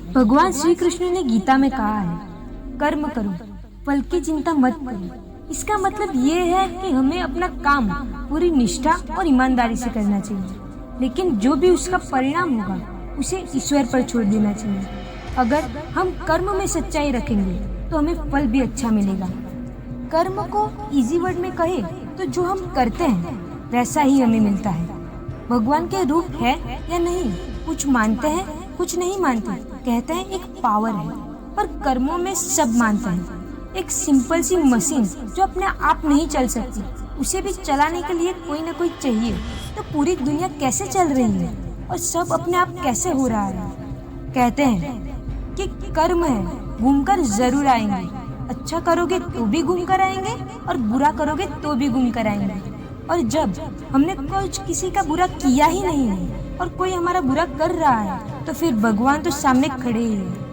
भगवान श्री कृष्ण ने गीता में कहा है, कर्म करो, फल की चिंता मत करो। इसका मतलब ये है कि हमें अपना काम पूरी निष्ठा और ईमानदारी से करना चाहिए, लेकिन जो भी उसका परिणाम होगा उसे ईश्वर पर छोड़ देना चाहिए। अगर हम कर्म में सच्चाई रखेंगे तो हमें फल भी अच्छा मिलेगा। कर्म को इजी वर्ड में कहे तो जो हम करते हैं वैसा ही हमें मिलता है। भगवान के रूप है या नहीं, कुछ मानते हैं कुछ नहीं मानते, कहते हैं एक पावर है, पर कर्मों में सब मानते हैं। एक सिंपल सी मशीन जो अपने आप नहीं चल सकती, उसे भी चलाने के लिए कोई ना कोई चाहिए। तो पूरी दुनिया कैसे चल रही है और सब अपने आप कैसे हो रहा है? कहते हैं कि कर्म है, घूमकर जरूर आएंगे। अच्छा करोगे तो भी घूम कर आएंगे और बुरा करोगे तो भी घूम कर आएंगे। और जब हमने कुछ किसी का बुरा किया ही नहीं है और कोई हमारा बुरा कर रहा है तो फिर भगवान तो सामने खड़े ही है।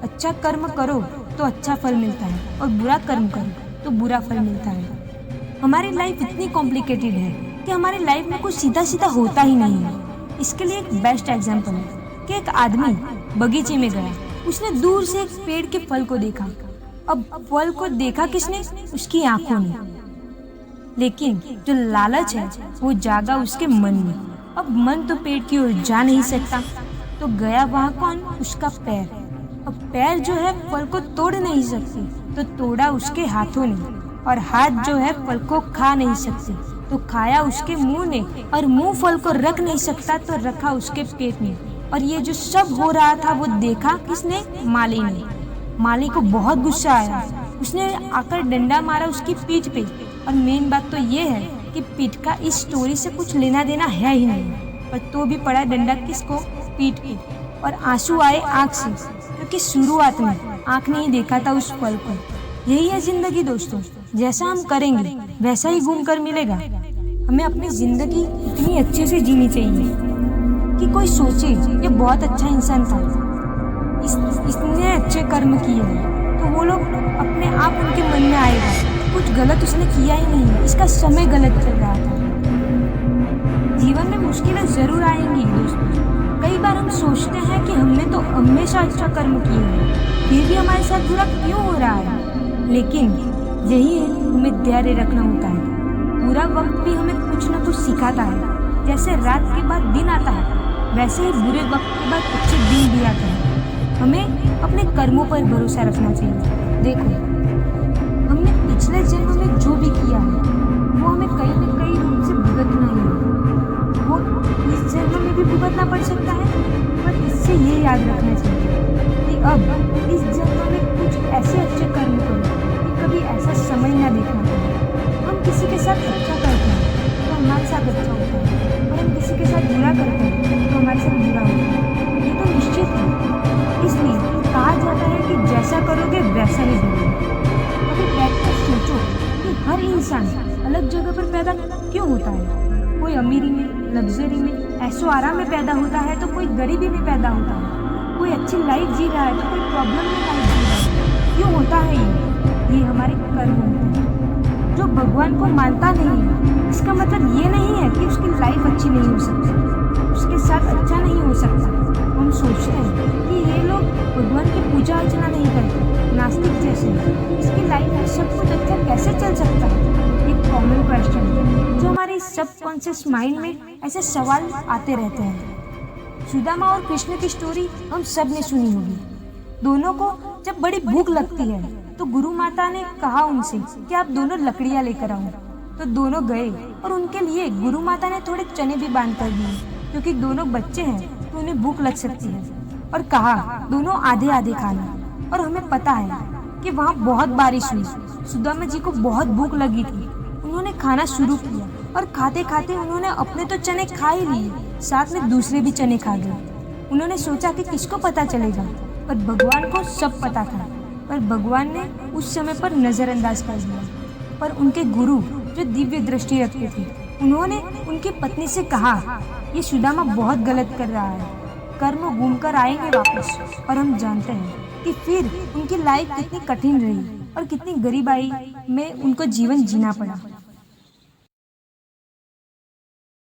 अच्छा कर्म करो तो अच्छा फल मिलता है और बुरा कर्म करो तो बुरा फल मिलता है। हमारी लाइफ इतनी कॉम्प्लिकेटेड है कि हमारी लाइफ में कुछ सीधा सीधा होता ही नहीं है। इसके लिए एक बेस्ट एग्जाम्पल है कि एक आदमी बगीचे में गया, उसने दूर से एक पेड़ के फल को देखा। अब फल को देखा किसने? उसकी आंखों ने। लेकिन जो लालच है वो जागा उसके मन में। अब मन तो पेड़ की ओर जा नहीं सकता, तो गया वहाँ कौन? उसका पैर। अब पैर जो है फल को तोड़ नहीं सकते, तो तोड़ा उसके हाथों ने। और हाथ जो है फल को खा नहीं सकते, तो खाया उसके मुंह ने। और मुंह फल को रख नहीं सकता, तो रखा उसके पेट ने। और ये जो सब हो रहा था वो देखा किसने? माली ने। माली को बहुत गुस्सा आया, उसने आकर डंडा मारा उसकी पीठ पे। और मेन बात तो ये है कि पीठ का इस स्टोरी से कुछ लेना देना है ही नहीं, पर तो भी पड़ा डंडा किसको? पीठ पे। और आंसू आए आंख से, क्योंकि शुरुआत में आंख ने ही देखा था उस फल को। यही है जिंदगी दोस्तों, जैसा हम करेंगे वैसा ही घूम कर मिलेगा। हमें अपनी जिंदगी इतनी अच्छे से जीनी चाहिए कि कोई सोचे ये बहुत अच्छा इंसान था, इसने अच्छे कर्म किए हैं, तो वो लोग अपने आप उनके मन में आएगा कुछ गलत उसने किया ही नहीं है, इसका समय गलत चल रहा था। जीवन में मुश्किलें जरूर आएंगी दोस्तों। कई बार हम सोचते हैं कि हमने तो हमेशा अच्छा कर्म किए हैं, फिर भी हमारे साथ बुरा क्यों हो रहा है? लेकिन यही है, हमें धैर्य रखना होता है। बुरा वक्त भी हमें कुछ न कुछ सिखाता है। जैसे रात के बाद दिन आता है, वैसे ही बुरे वक्त के बाद अच्छे दिन भी आते हैं। हमें अपने कर्मों पर भरोसा रखना चाहिए। देखो, हमने पिछले जन्म में जो भी किया है वो हमें कहीं न कहीं रूप से भुगतना ही है। वो इस जन्म में भी भुगतना पड़ सकता है, पर इससे ये याद रखना चाहिए कि अब इस जन्म में कुछ ऐसे अच्छे कर्म करो कि कभी ऐसा समय ना देखना पड़े। हम किसी के साथ अच्छा करते हैं तो हमारे साथ अच्छा होता है, और हम किसी के साथ बुरा करते हैं तो हमारे साथ बुरा होता है। ये तो निश्चित है। इसलिए कहा जाता है कि जैसा करोगे वैसा ही भरोगे। कभी बैठकर सोचो कि हर इंसान अलग जगह पर पैदा क्यों होता है। कोई अमीरी में, लग्जरी में, ऐशो आराम में पैदा होता है, तो कोई गरीबी में पैदा होता है। कोई अच्छी लाइफ जी रहा है तो कोई प्रॉब्लम में लाइफ जी रहा है। क्यों होता है ये हमारे कर्म होते हैं। जो भगवान को मानता नहीं है, इसका मतलब ये नहीं है कि उसकी लाइफ अच्छी नहीं हो सकती, उसके साथ अच्छा नहीं हो सकता। हम सोचते हैं कि ये लोग भगवान की पूजा अर्चना नहीं करते, नास्तिक जैसे, इसकी लाइफ में सब कुछ अच्छा कैसे चल सकता है? एक कॉमन क्वेश्चन है जो हमारे सबकॉन्शियस माइंड में ऐसे सवाल आते रहते हैं। सुदामा और कृष्ण की स्टोरी हम सब ने सुनी होगी। दोनों को जब बड़ी भूख लगती है तो गुरु माता ने कहा उनसे कि आप दोनों लकड़ियाँ लेकर आओ। तो दोनों गए और उनके लिए गुरु माता ने थोड़े चने भी बांध कर दिए, क्योंकि दोनों बच्चे हैं तो उन्हें भूख लग सकती है। और कहा दोनों आधे आधे खाना। और हमें पता है कि वहाँ बहुत बारिश हुई। सुदामा जी को बहुत भूख लगी थी। उन्होंने खाना शुरू किया और खाते खाते उन्होंने अपने तो चने खा ही लिए, साथ में दूसरे भी चने खा गए। उन्होंने सोचा कि किसको पता चलेगा, पर भगवान को सब पता था। पर भगवान ने उस समय पर नजरअंदाज कर दिया। पर उनके गुरु जो दिव्य दृष्टि रखते थे, उन्होंने उनकी पत्नी से कहा, ये सुदामा बहुत गलत कर रहा है, कर्म घूम कर आएंगे वापस। और हम जानते हैं कि फिर उनकी लाइफ कितनी कठिन रही और कितनी गरीबाई में उनको जीवन जीना पड़ा।